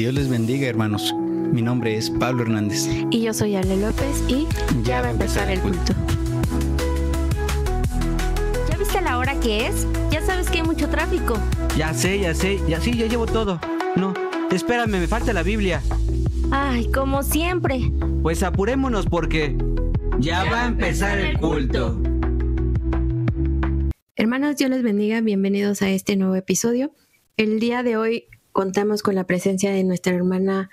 Dios les bendiga, hermanos. Mi nombre es Pablo Hernández. Y yo soy Ale López y ya va a empezar el culto. ¿Ya viste la hora que es? Ya sabes que hay mucho tráfico. Ya llevo todo. No, espérame, me falta la Biblia. Ay, como siempre. Pues apurémonos porque ya va a empezar el culto. Hermanos, Dios les bendiga. Bienvenidos a este nuevo episodio. El día de hoy contamos con la presencia de nuestra hermana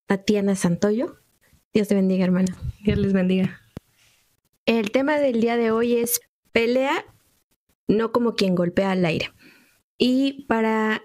Tatiana Santoyo. Dios te bendiga, hermana. Dios les bendiga. El tema del día de hoy es pelea, no como quien golpea al aire. Y para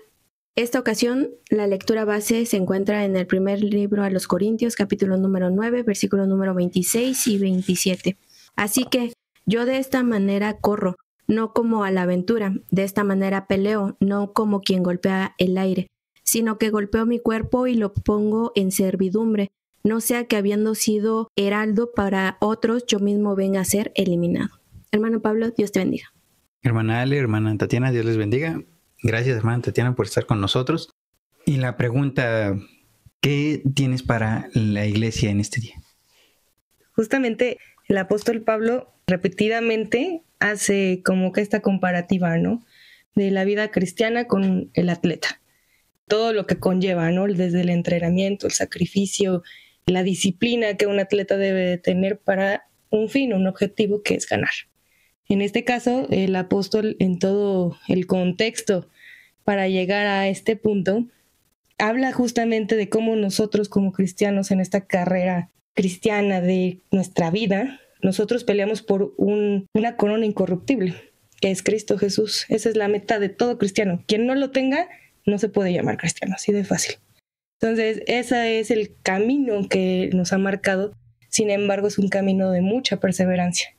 esta ocasión, la lectura base se encuentra en el primer libro a los Corintios, capítulo número 9, versículo número 26 y 27. Así que yo de esta manera corro, no como a la aventura, de esta manera peleo, no como quien golpea el aire, sino que golpeo mi cuerpo y lo pongo en servidumbre, no sea que habiendo sido heraldo para otros, yo mismo venga a ser eliminado. Hermano Pablo, Dios te bendiga. Hermana Ale, hermana Tatiana, Dios les bendiga. Gracias, hermana Tatiana, por estar con nosotros. Y la pregunta, ¿qué tienes para la iglesia en este día? Justamente el apóstol Pablo repetidamente hace como que esta comparativa, ¿no? De la vida cristiana con el atleta. Todo lo que conlleva, ¿no? Desde el entrenamiento, el sacrificio, la disciplina que un atleta debe de tener para un fin, un objetivo que es ganar. En este caso, el apóstol, en todo el contexto para llegar a este punto, habla justamente de cómo nosotros como cristianos en esta carrera cristiana de nuestra vida, nosotros peleamos por una corona incorruptible, que es Cristo Jesús. Esa es la meta de todo cristiano. Quien no lo tenga, no se puede llamar cristiano, así de fácil. Entonces, ese es el camino que nos ha marcado. Sin embargo, es un camino de mucha perseverancia.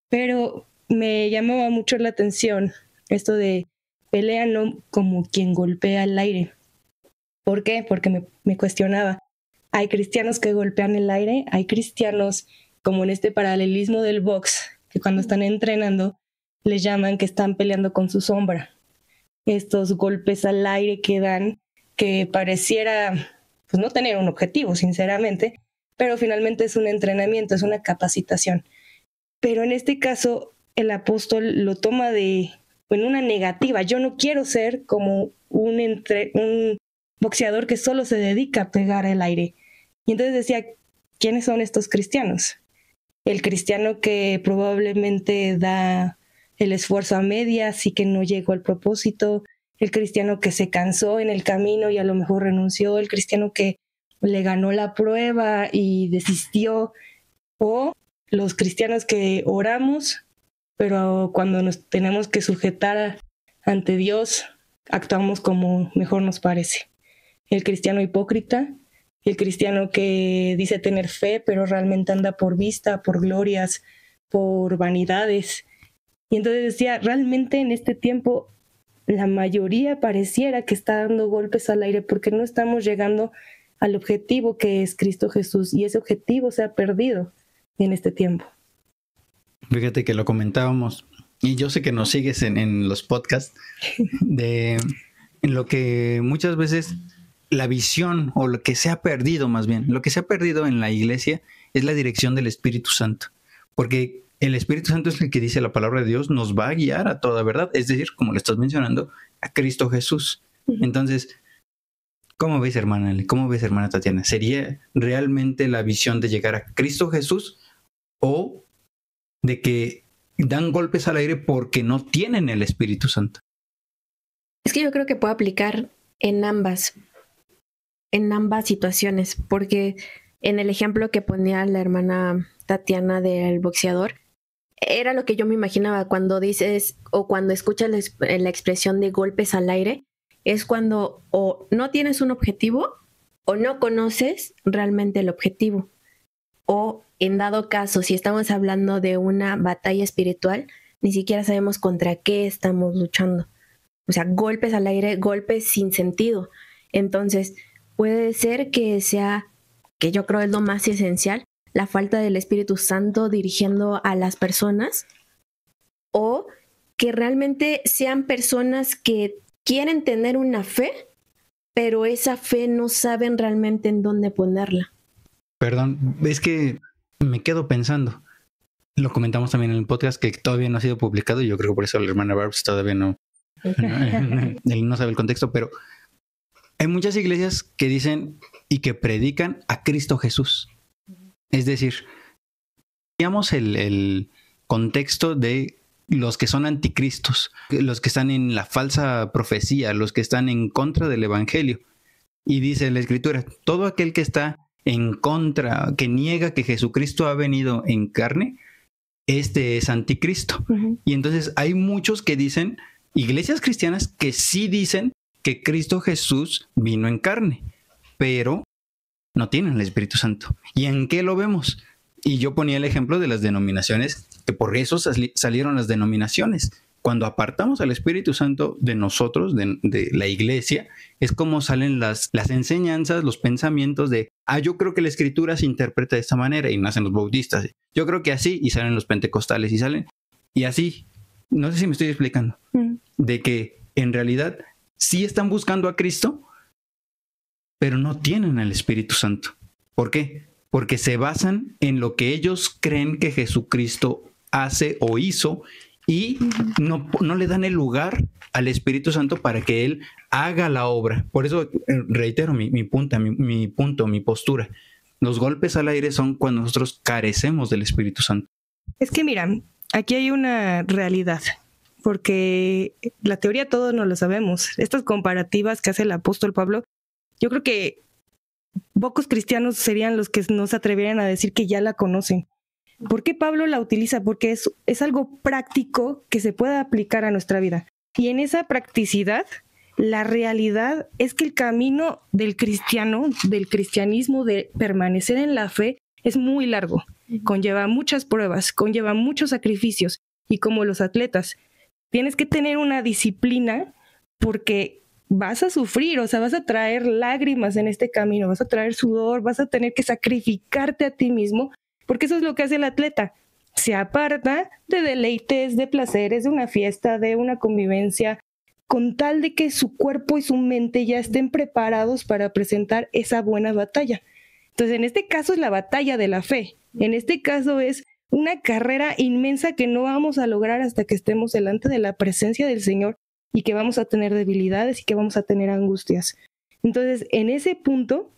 Pero me llamaba mucho la atención esto de pelea no como quien golpea el aire. ¿Por qué? Porque me cuestionaba. Hay cristianos que golpean el aire, hay cristianos como en este paralelismo del box, que cuando están entrenando les llaman que están peleando con su sombra. Estos golpes al aire que dan, que pareciera pues no tener un objetivo, sinceramente, pero finalmente es un entrenamiento, es una capacitación. Pero en este caso, el apóstol lo toma en una negativa. Yo no quiero ser como un boxeador que solo se dedica a pegar al aire. Y entonces decía, ¿quiénes son estos cristianos? El cristiano que probablemente da el esfuerzo a medias y que no llegó al propósito, el cristiano que se cansó en el camino y a lo mejor renunció, el cristiano que le ganó la prueba y desistió, o los cristianos que oramos, pero cuando nos tenemos que sujetar ante Dios, actuamos como mejor nos parece. El cristiano hipócrita, el cristiano que dice tener fe, pero realmente anda por vista, por glorias, por vanidades. Y entonces decía, realmente en este tiempo la mayoría pareciera que está dando golpes al aire porque no estamos llegando al objetivo que es Cristo Jesús, y ese objetivo se ha perdido en este tiempo. Fíjate que lo comentábamos, y yo sé que nos sigues en los podcasts, en lo que muchas veces la visión, o lo que se ha perdido más bien, lo que se ha perdido en la iglesia es la dirección del Espíritu Santo, porque el Espíritu Santo es el que dice la palabra de Dios, nos va a guiar a toda verdad, es decir, como lo estás mencionando, a Cristo Jesús. Entonces, ¿cómo ves, hermana? ¿Cómo ves, hermana Tatiana? ¿Sería realmente la visión de llegar a Cristo Jesús o de que dan golpes al aire porque no tienen el Espíritu Santo? Es que yo creo que puede aplicar en ambas situaciones, porque en el ejemplo que ponía la hermana Tatiana del boxeador, era lo que yo me imaginaba cuando dices o cuando escuchas la expresión de golpes al aire, es cuando o no tienes un objetivo o no conoces realmente el objetivo, o en dado caso, si estamos hablando de una batalla espiritual, ni siquiera sabemos contra qué estamos luchando. O sea, golpes al aire, golpes sin sentido. Entonces, puede ser que sea, que yo creo es lo más esencial, la falta del Espíritu Santo dirigiendo a las personas, o que realmente sean personas que quieren tener una fe, pero esa fe no saben realmente en dónde ponerla. Perdón, es que me quedo pensando. Lo comentamos también en el podcast que todavía no ha sido publicado y yo creo que por eso la hermana Barbs todavía no él no sabe el contexto, pero hay muchas iglesias que dicen y que predican a Cristo Jesús. Es decir, digamos el contexto de los que son anticristos, los que están en la falsa profecía, los que están en contra del evangelio. Y dice la Escritura, todo aquel que está en contra, que niega que Jesucristo ha venido en carne, este es anticristo. Y entonces hay muchos que dicen, iglesias cristianas que sí dicen que Cristo Jesús vino en carne, pero no tienen el Espíritu Santo. ¿Y en qué lo vemos? Y yo ponía el ejemplo de las denominaciones, que por eso salieron las denominaciones. Cuando apartamos al Espíritu Santo de nosotros, de la iglesia, es como salen las enseñanzas, los pensamientos de, yo creo que la Escritura se interpreta de esta manera, y nacen los bautistas. Yo creo que así, y salen los pentecostales, y así. No sé si me estoy explicando. De que en realidad sí están buscando a Cristo, pero no tienen el Espíritu Santo. ¿Por qué? Porque se basan en lo que ellos creen que Jesucristo hace o hizo y no le dan el lugar al Espíritu Santo para que Él haga la obra. Por eso reitero mi postura. Los golpes al aire son cuando nosotros carecemos del Espíritu Santo. Es que mira, aquí hay una realidad, porque la teoría todos no lo sabemos. Estas comparativas que hace el apóstol Pablo, yo creo que pocos cristianos serían los que no se atrevieran a decir que ya la conocen. ¿Por qué Pablo la utiliza? Porque es algo práctico que se puede aplicar a nuestra vida. Y en esa practicidad, la realidad es que el camino del cristianismo, de permanecer en la fe, es muy largo. Conlleva muchas pruebas, conlleva muchos sacrificios. Y como los atletas, tienes que tener una disciplina porque vas a sufrir, o sea, vas a traer lágrimas en este camino, vas a traer sudor, vas a tener que sacrificarte a ti mismo, porque eso es lo que hace el atleta. Se aparta de deleites, de placeres, de una fiesta, de una convivencia, con tal de que su cuerpo y su mente ya estén preparados para presentar esa buena batalla. Entonces, en este caso es la batalla de la fe. En este caso es una carrera inmensa que no vamos a lograr hasta que estemos delante de la presencia del Señor y que vamos a tener debilidades y que vamos a tener angustias. Entonces, en ese punto,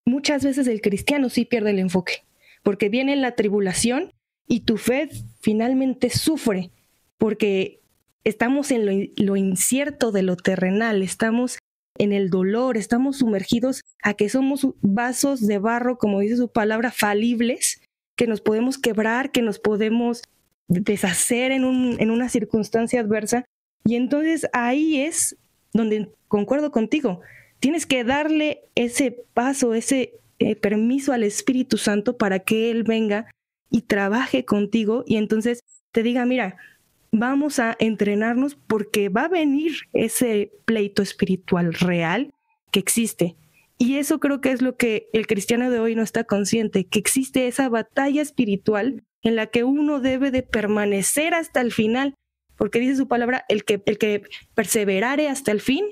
muchas veces el cristiano sí pierde el enfoque, porque viene la tribulación y tu fe finalmente sufre, porque estamos en lo incierto de lo terrenal, estamos en el dolor, estamos sumergidos a que somos vasos de barro, como dice su palabra, falibles, que nos podemos quebrar, que nos podemos deshacer en una circunstancia adversa. Y entonces ahí es donde concuerdo contigo. Tienes que darle ese paso, ese permiso al Espíritu Santo para que Él venga y trabaje contigo y entonces te diga, mira, vamos a entrenarnos porque va a venir ese pleito espiritual real que existe. Y eso creo que es lo que el cristiano de hoy no está consciente, que existe esa batalla espiritual en la que uno debe de permanecer hasta el final, porque dice su palabra, el que perseverare hasta el fin,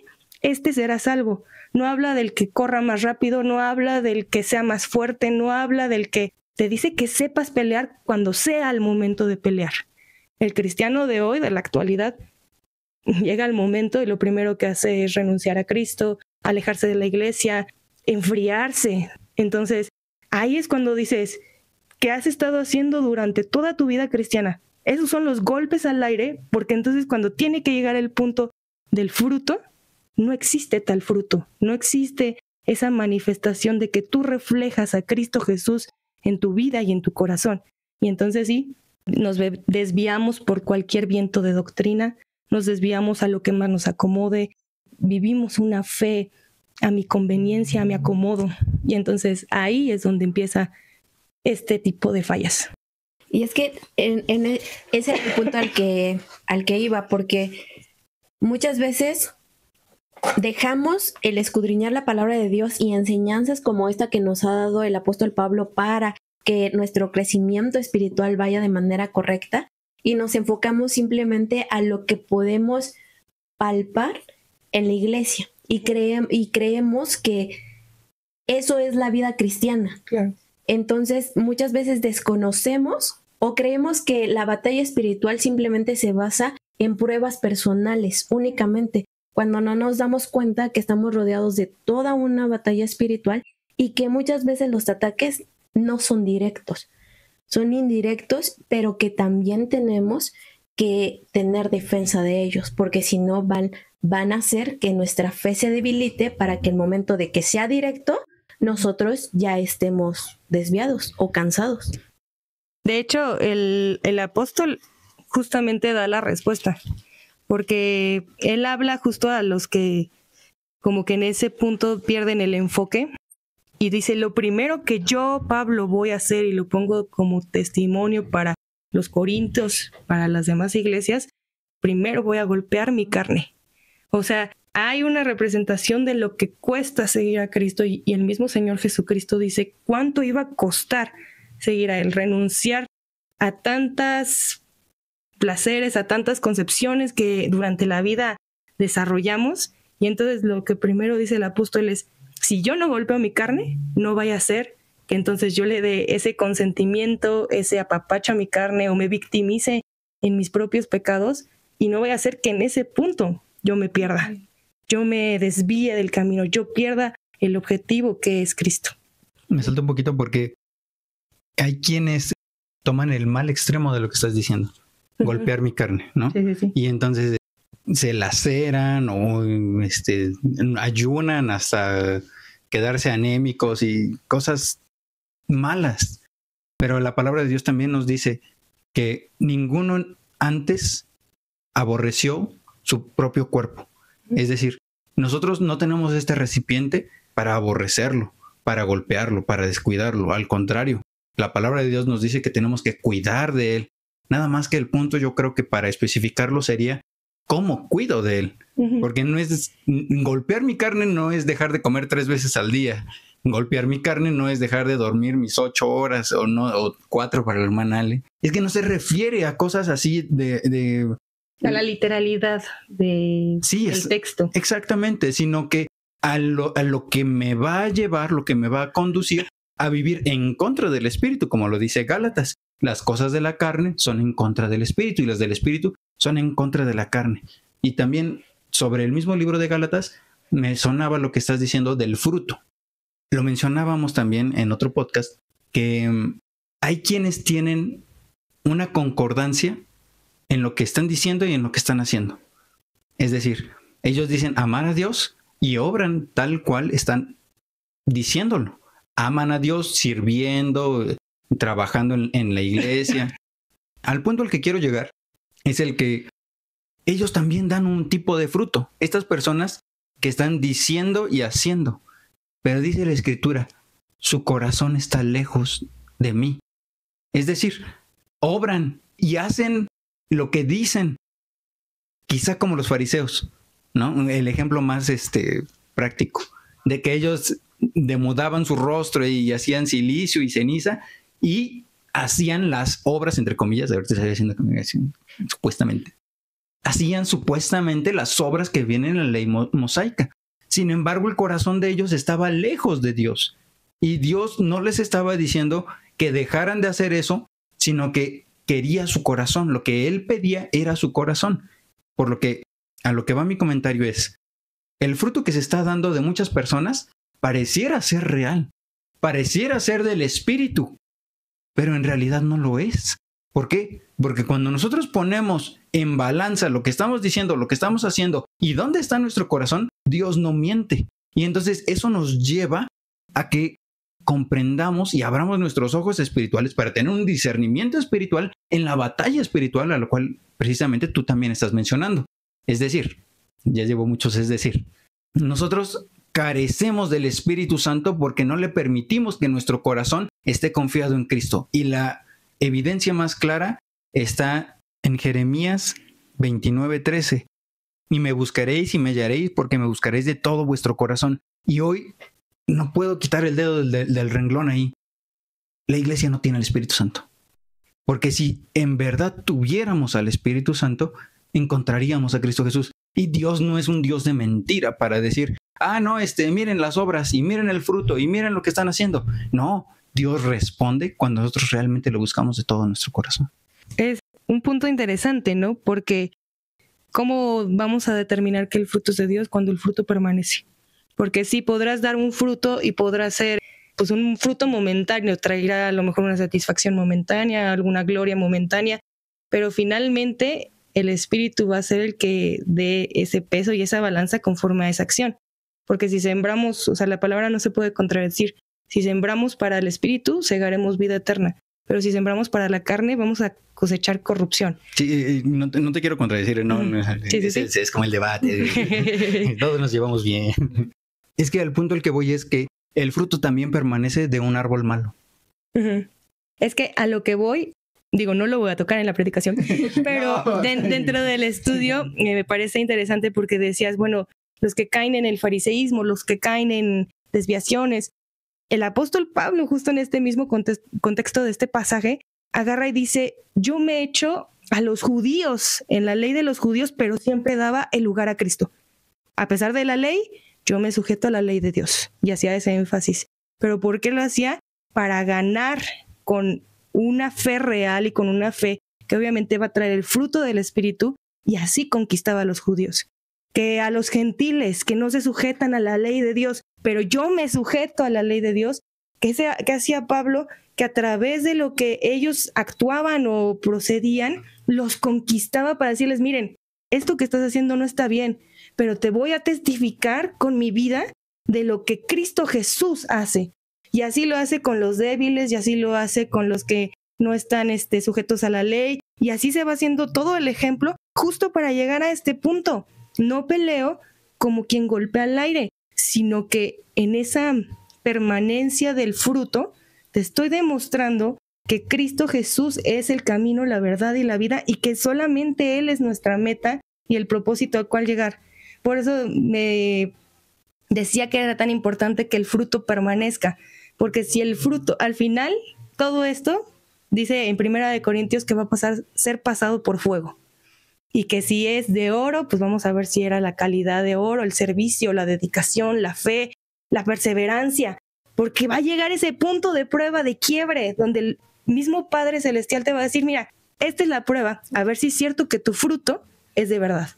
este será salvo. No habla del que corra más rápido, no habla del que sea más fuerte, no habla del que te dice que sepas pelear cuando sea el momento de pelear. El cristiano de hoy, de la actualidad, llega el momento y lo primero que hace es renunciar a Cristo, alejarse de la iglesia, enfriarse. Entonces, ahí es cuando dices, ¿qué has estado haciendo durante toda tu vida cristiana? Esos son los golpes al aire, porque entonces cuando tiene que llegar el punto del fruto, no existe tal fruto, no existe esa manifestación de que tú reflejas a Cristo Jesús en tu vida y en tu corazón. Y entonces sí, nos desviamos por cualquier viento de doctrina, nos desviamos a lo que más nos acomode, vivimos una fe a mi conveniencia, a mi acomodo. Y entonces ahí es donde empieza este tipo de fallas. Y es que ese es el punto al que iba, porque muchas veces dejamos el escudriñar la palabra de Dios y enseñanzas como esta que nos ha dado el apóstol Pablo para que nuestro crecimiento espiritual vaya de manera correcta y nos enfocamos simplemente a lo que podemos palpar en la iglesia. y creemos que eso es la vida cristiana. Claro. Entonces, muchas veces desconocemos o creemos que la batalla espiritual simplemente se basa en pruebas personales únicamente, cuando no nos damos cuenta que estamos rodeados de toda una batalla espiritual y que muchas veces los ataques no son directos, son indirectos, pero que también tenemos que tener defensa de ellos, porque si no van a hacer que nuestra fe se debilite para que el momento de que sea directo, nosotros ya estemos desviados o cansados. De hecho, el apóstol justamente da la respuesta, porque él habla justo a los que como que en ese punto pierden el enfoque y dice, lo primero que yo, Pablo, voy a hacer, y lo pongo como testimonio para los corintios, para las demás iglesias, primero voy a golpear mi carne. O sea, hay una representación de lo que cuesta seguir a Cristo y el mismo Señor Jesucristo dice cuánto iba a costar seguir a Él, renunciar a tantas placeres, a tantas concepciones que durante la vida desarrollamos. Y entonces lo que primero dice el apóstol es, si yo no golpeo mi carne, no vaya a ser que entonces yo le dé ese consentimiento, ese apapacho a mi carne o me victimice en mis propios pecados y no vaya a ser que en ese punto yo me pierda, yo me desvíe del camino, yo pierda el objetivo que es Cristo. Me salto un poquito porque hay quienes toman el mal extremo de lo que estás diciendo, golpear mi carne, ¿no? Sí. Y entonces se laceran o ayunan hasta quedarse anémicos y cosas malas. Pero la palabra de Dios también nos dice que ninguno antes aborreció su propio cuerpo. Es decir, nosotros no tenemos este recipiente para aborrecerlo, para golpearlo, para descuidarlo. Al contrario, la palabra de Dios nos dice que tenemos que cuidar de él. Nada más que el punto, yo creo que para especificarlo sería cómo cuido de él. Porque no es golpear mi carne, no es dejar de comer 3 veces al día. Golpear mi carne no es dejar de dormir mis 8 horas o 4 para la hermana Ale. Es que no se refiere a cosas así a la literalidad del texto. Exactamente, sino que a lo que me va a llevar, lo que me va a conducir a vivir en contra del espíritu, como lo dice Gálatas. Las cosas de la carne son en contra del espíritu y las del espíritu son en contra de la carne. Y también sobre el mismo libro de Gálatas me sonaba lo que estás diciendo del fruto. Lo mencionábamos también en otro podcast, que hay quienes tienen una concordancia en lo que están diciendo y en lo que están haciendo. Es decir, ellos dicen amar a Dios y obran tal cual están diciéndolo. Aman a Dios sirviendo, trabajando en la iglesia. Al punto al que quiero llegar es el que ellos también dan un tipo de fruto. Estas personas que están diciendo y haciendo. Pero dice la Escritura, su corazón está lejos de mí. Es decir, obran y hacen lo que dicen, quizá como los fariseos, ¿no? El ejemplo más práctico, de que ellos demudaban su rostro y hacían silicio y ceniza y hacían las obras, entre comillas, ahorita se está haciendo supuestamente. Hacían supuestamente las obras que vienen en la ley mosaica. Sin embargo, el corazón de ellos estaba lejos de Dios. Y Dios no les estaba diciendo que dejaran de hacer eso, sino que quería su corazón. Lo que Él pedía era su corazón. Por lo que, a lo que va mi comentario es, el fruto que se está dando de muchas personas pareciera ser real, pareciera ser del Espíritu, pero en realidad no lo es. ¿Por qué? Porque cuando nosotros ponemos en balanza lo que estamos diciendo, lo que estamos haciendo y dónde está nuestro corazón, Dios no miente. Y entonces eso nos lleva a que comprendamos y abramos nuestros ojos espirituales para tener un discernimiento espiritual en la batalla espiritual a la cual precisamente tú también estás mencionando. Es decir, ya llevo muchos es decir, nosotros carecemos del Espíritu Santo porque no le permitimos que nuestro corazón esté confiado en Cristo. Y la evidencia más clara está en Jeremías 29:13. Y me buscaréis y me hallaréis porque me buscaréis de todo vuestro corazón. Y hoy no puedo quitar el dedo del renglón ahí. La iglesia no tiene el Espíritu Santo. Porque si en verdad tuviéramos al Espíritu Santo, encontraríamos a Cristo Jesús. Y Dios no es un Dios de mentira para decir, no, miren las obras y miren el fruto y miren lo que están haciendo. No, Dios responde cuando nosotros realmente lo buscamos de todo nuestro corazón. Es un punto interesante, ¿no? Porque ¿cómo vamos a determinar que el fruto es de Dios cuando el fruto permanece? Porque sí, podrás dar un fruto y podrá ser pues un fruto momentáneo, traerá a lo mejor una satisfacción momentánea, alguna gloria momentánea, pero finalmente el Espíritu va a ser el que dé ese peso y esa balanza conforme a esa acción. Porque si sembramos, o sea, la palabra no se puede contradecir. Si sembramos para el Espíritu, segaremos vida eterna. Pero si sembramos para la carne, vamos a cosechar corrupción. Sí, no te quiero contradecir, ¿no? Sí. Es como el debate. Todos nos llevamos bien. Es que al punto al que voy es que el fruto también permanece de un árbol malo. Uh-huh. Es que a lo que voy, digo, no lo voy a tocar en la predicación, pero no. Dentro del estudio me parece interesante porque decías, bueno, los que caen en el fariseísmo, los que caen en desviaciones. El apóstol Pablo, justo en este mismo contexto de este pasaje, agarra y dice, yo me echo a los judíos, en la ley de los judíos, pero siempre daba el lugar a Cristo. A pesar de la ley, yo me sujeto a la ley de Dios. Y hacía ese énfasis. ¿Pero por qué lo hacía? Para ganar con una fe real y con una fe que obviamente va a traer el fruto del Espíritu, y así conquistaba a los judíos. Que a los gentiles que no se sujetan a la ley de Dios, pero yo me sujeto a la ley de Dios, ¿qué hacía Pablo? Que a través de lo que ellos actuaban o procedían, los conquistaba para decirles, miren, esto que estás haciendo no está bien, pero te voy a testificar con mi vida de lo que Cristo Jesús hace. Y así lo hace con los débiles, y así lo hace con los que no están sujetos a la ley, y así se va haciendo todo el ejemplo justo para llegar a este punto. No peleo como quien golpea al aire, sino que en esa permanencia del fruto te estoy demostrando que Cristo Jesús es el camino, la verdad y la vida, y que solamente Él es nuestra meta y el propósito al cual llegar. Por eso me decía que era tan importante que el fruto permanezca, porque si el fruto, al final, todo esto, dice en 1 Corintios que va a ser pasado por fuego. Y que si es de oro, pues vamos a ver si era la calidad de oro, el servicio, la dedicación, la fe, la perseverancia, porque va a llegar ese punto de prueba, de quiebre, donde el mismo Padre Celestial te va a decir, mira, esta es la prueba, a ver si es cierto que tu fruto es de verdad.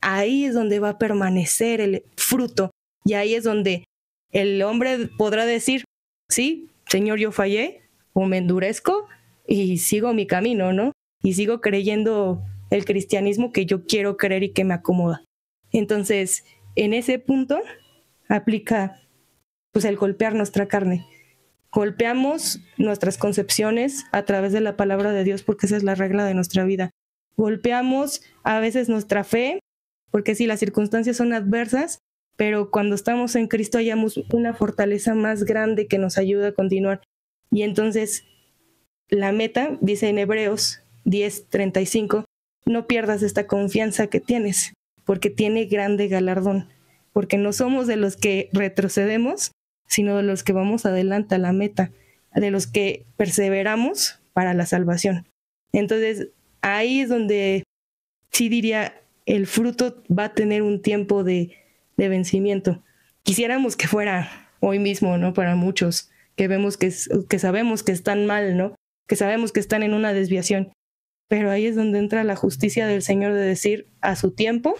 Ahí es donde va a permanecer el fruto, y ahí es donde el hombre podrá decir, sí, Señor, yo fallé, o me endurezco y sigo mi camino, ¿no? Y sigo creyendo el cristianismo que yo quiero creer y que me acomoda. Entonces, en ese punto aplica pues el golpear nuestra carne. Golpeamos nuestras concepciones a través de la palabra de Dios, porque esa es la regla de nuestra vida. Golpeamos a veces nuestra fe, porque sí, las circunstancias son adversas, pero cuando estamos en Cristo hallamos una fortaleza más grande que nos ayuda a continuar. Y entonces la meta, dice en Hebreos 10:35, no pierdas esta confianza que tienes, porque tiene grande galardón, porque no somos de los que retrocedemos, sino de los que vamos adelante a la meta, de los que perseveramos para la salvación. Entonces, ahí es donde sí diría, el fruto va a tener un tiempo de vencimiento. Quisiéramos que fuera hoy mismo, ¿no? Para muchos, que vemos que sabemos que están mal, ¿no? Que sabemos que están en una desviación. Pero ahí es donde entra la justicia del Señor de decir, a su tiempo,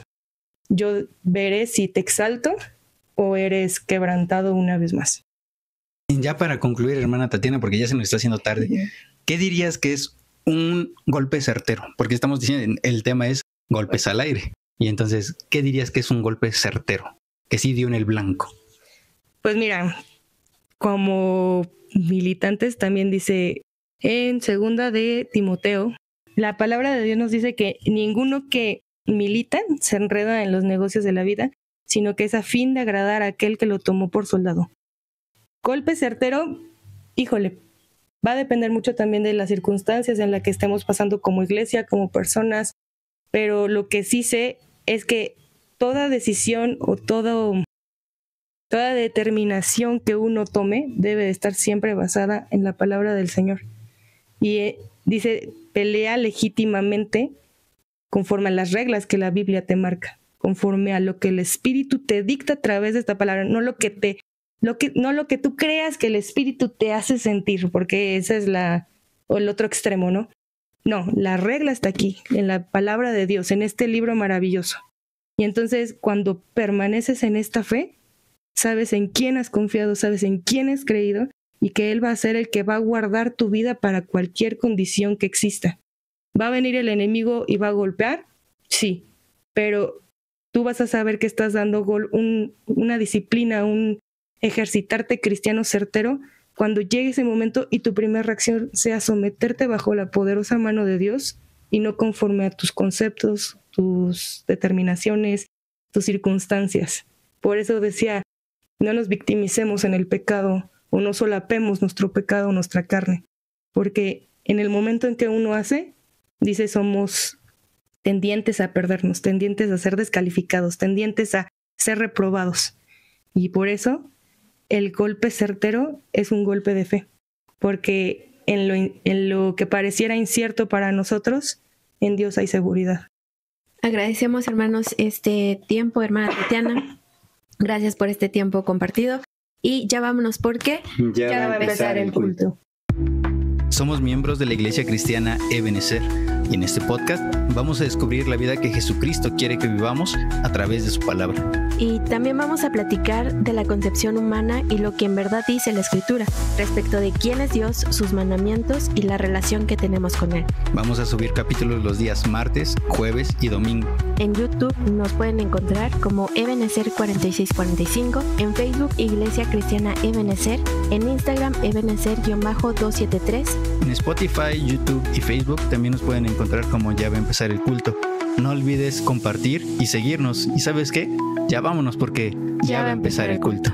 yo veré si te exalto o eres quebrantado una vez más. Ya para concluir, hermana Tatiana, porque ya se nos está haciendo tarde, ¿qué dirías que es un golpe certero? Porque estamos diciendo, el tema es golpes al aire. Y entonces, ¿qué dirías que es un golpe certero? Que sí dio en el blanco. Pues mira, como militantes también dice en 2 de Timoteo, la palabra de Dios nos dice que ninguno que milita se enreda en los negocios de la vida, sino que es a fin de agradar a aquel que lo tomó por soldado. Golpe certero, híjole, va a depender mucho también de las circunstancias en las que estemos pasando como iglesia, como personas, pero lo que sí sé es que toda decisión o toda determinación que uno tome debe de estar siempre basada en la palabra del Señor. Y dice, pelea legítimamente conforme a las reglas que la Biblia te marca. conforme a lo que el Espíritu te dicta a través de esta palabra, no lo que tú creas que el Espíritu te hace sentir, porque esa es el otro extremo, ¿no? No, la regla está aquí, en la palabra de Dios, en este libro maravilloso. Y entonces, cuando permaneces en esta fe, sabes en quién has confiado, sabes en quién has creído, y que Él va a ser el que va a guardar tu vida para cualquier condición que exista. ¿Va a venir el enemigo y va a golpear? Sí, pero tú vas a saber que estás dando una disciplina, un ejercitarte cristiano certero cuando llegue ese momento y tu primera reacción sea someterte bajo la poderosa mano de Dios y no conforme a tus conceptos, tus determinaciones, tus circunstancias. Por eso decía, no nos victimicemos en el pecado o no solapemos nuestro pecado o nuestra carne, porque en el momento en que uno hace, dice, somos tendientes a perdernos, tendientes a ser descalificados, tendientes a ser reprobados. Y por eso el golpe certero es un golpe de fe, porque en lo que pareciera incierto para nosotros, en Dios hay seguridad. Agradecemos, hermanos, este tiempo, hermana Tatiana. Gracias por este tiempo compartido. Y ya vámonos porque ya va a empezar el culto. Somos miembros de la Iglesia Cristiana Ebenezer y en este podcast vamos a descubrir la vida que Jesucristo quiere que vivamos a través de su palabra. Y también vamos a platicar de la concepción humana y lo que en verdad dice la Escritura respecto de quién es Dios, sus mandamientos y la relación que tenemos con Él. Vamos a subir capítulos los días martes, jueves y domingo. En YouTube nos pueden encontrar como Ebenezer 4645, en Facebook Iglesia Cristiana Ebenezer, en Instagram Ebenezer-273. En Spotify, YouTube y Facebook también nos pueden encontrar como Ya va a empezar el culto. No olvides compartir y seguirnos. ¿Y sabes qué? Ya vámonos porque ya va a empezar el culto.